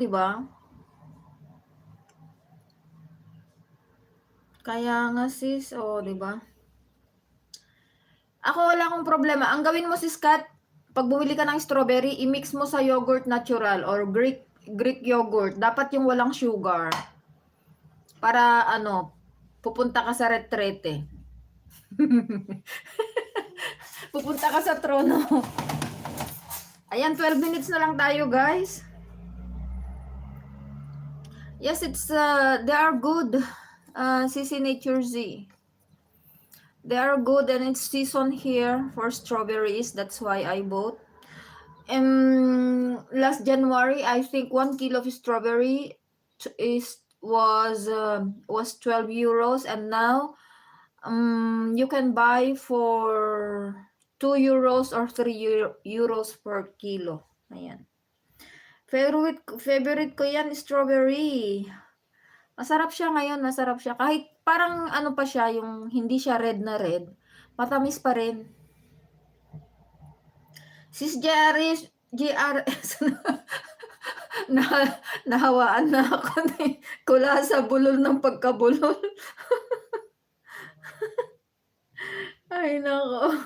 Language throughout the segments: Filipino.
'di ba? Kaya nga sis, oh, 'di ba? Ako wala akong problema. Ang gawin mo sis Kat, pag bumili ka ng strawberry, i-mix mo sa yogurt natural or Greek yogurt. Dapat yung walang sugar. Para ano, pupunta ka sa retrete. Pupunta ka sa trono. Ayan, 12 minutes na lang tayo, guys. Yes, they are good. CC Nature Z. They are good and it's season here for strawberries. That's why I bought. Last January, I think 1 kilo of strawberry was 12 euros, and now you can buy for 2 euros or 3 euros per kilo. Ayan. Favorite ko yan, strawberry. Masarap siya ngayon, masarap siya. Kahit parang ano pa siya, yung hindi siya red na red, matamis pa rin. Sis GRS na nahawaan na ako ni kula sa bulol ng pagkabulol. Ay nako.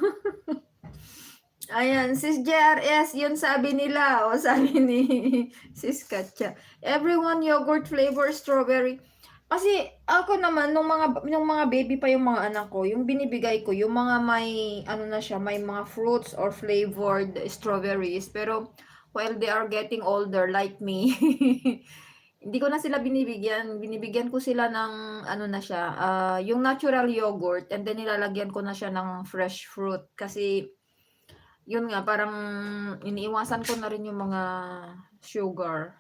Ayan, Sis JRS, yun sabi nila, o sabi ni Sis Katya. Everyone yogurt flavor strawberry. Kasi ako naman nung mga baby pa yung mga anak ko, yung binibigay ko, yung mga may ano na siya, may mga fruits or flavored strawberries. Pero while they are getting older like me, hindi ko na sila binibigyan. Binibigyan ko sila ng ano na siya, yung natural yogurt, and then nilalagyan ko na siya ng fresh fruit kasi yun nga parang iniiwasan ko na rin yung mga sugar.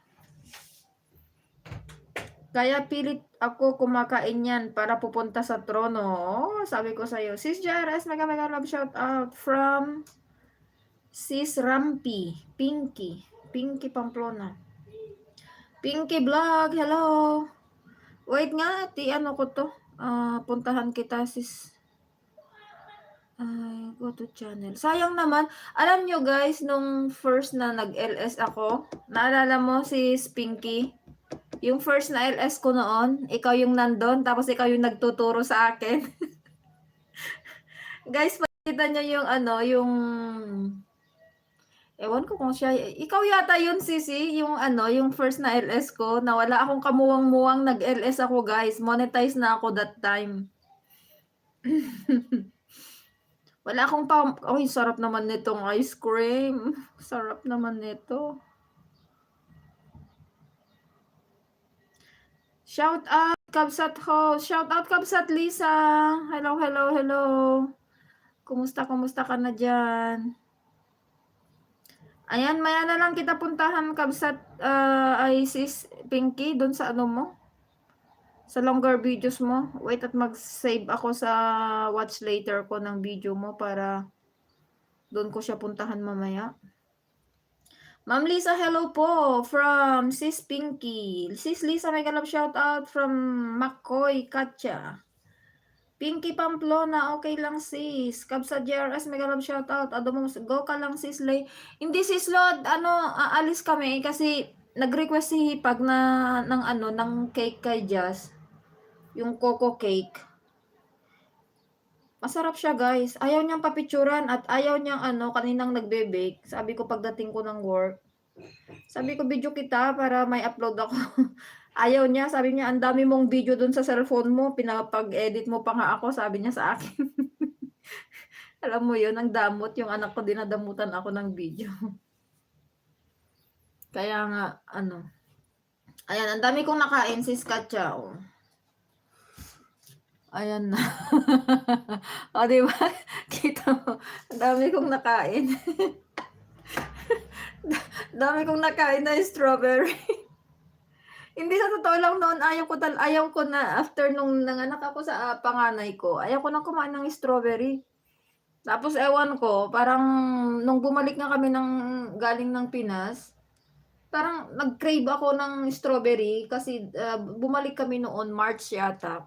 Kaya pilit ako kumakain yan para pupunta sa trono. Oh, sabi ko sa'yo. Sis JRS, mega love shout out from Sis Rampi, Pinky Pamplona. Pinky Vlog, hello. Wait nga, ano ko to. Puntahan kita sis. Go to channel. Sayang naman. Alam nyo guys, nung first na nag-LS ako, naalala mo si Pinky? Yung first na LS ko noon, ikaw yung nandun, tapos ikaw yung nagtuturo sa akin. Guys, pakita nyo yung ano, yung... Ewan ko kung siya... Ikaw yata yun, Sisi, yung ano, yung first na LS ko, na wala akong kamuwang-muwang nag-LS ako, guys. Monetize na ako that time. Wala akong pa... Ay, sarap naman nitong ice cream. Sarap naman nito. Shout out, Kabsat host. Shout out, Kabsat Lisa. Hello, hello, hello. Kumusta ka na dyan? Ayan, maya na lang kita puntahan, Kabsat, ay sis Pinky, doon sa ano mo? Sa longer videos mo. Wait at mag-save ako sa watch later ko ng video mo para doon ko siya puntahan mamaya. Ma'am Lisa, hello po from Sis Pinky. Sis Lisa, mega love shout out from McCoy Katya. Pinky Pamplona, okay lang sis. Kabsa JRS, mega love shout out. Go ka lang sis Lay. Hindi sis Lord, aalis kami kasi nag-request si Hipag na ng cake kay Jazz. Yung coco cake. Masarap siya guys. Ayaw niyang papicturan at ayaw niyang kaninang nagbe-bake. Sabi ko pagdating ko ng work. Sabi ko video kita para may upload ako. Ayaw niya. Sabi niya ang dami mong video dun sa cellphone mo. Pinapag-edit mo pa nga ako. Sabi niya sa akin. Alam mo yun, ang damot. Yung anak ko dinadamutan ako ng video. Kaya nga, ayan, ang dami kong nakain sis Katya. Oh. Ayan na. O, diba? Kita mo. Ang dami kong nakain. Dami kong nakain na strawberry. Hindi sa totoo lang noon, ayaw ko na after nung nanganak ako sa panganay ko, ayaw ko nang kumain ng strawberry. Tapos ewan ko, parang nung bumalik na kami galing ng Pinas, parang nag-crave ako ng strawberry kasi bumalik kami noon, March yata.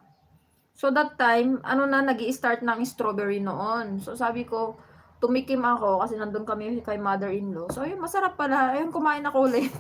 So that time, nag-i-start ng strawberry noon. So sabi ko, tumikim ako kasi nandun kami kay mother-in-law. So ayun, masarap pala. Ayun, kumain ako ulit.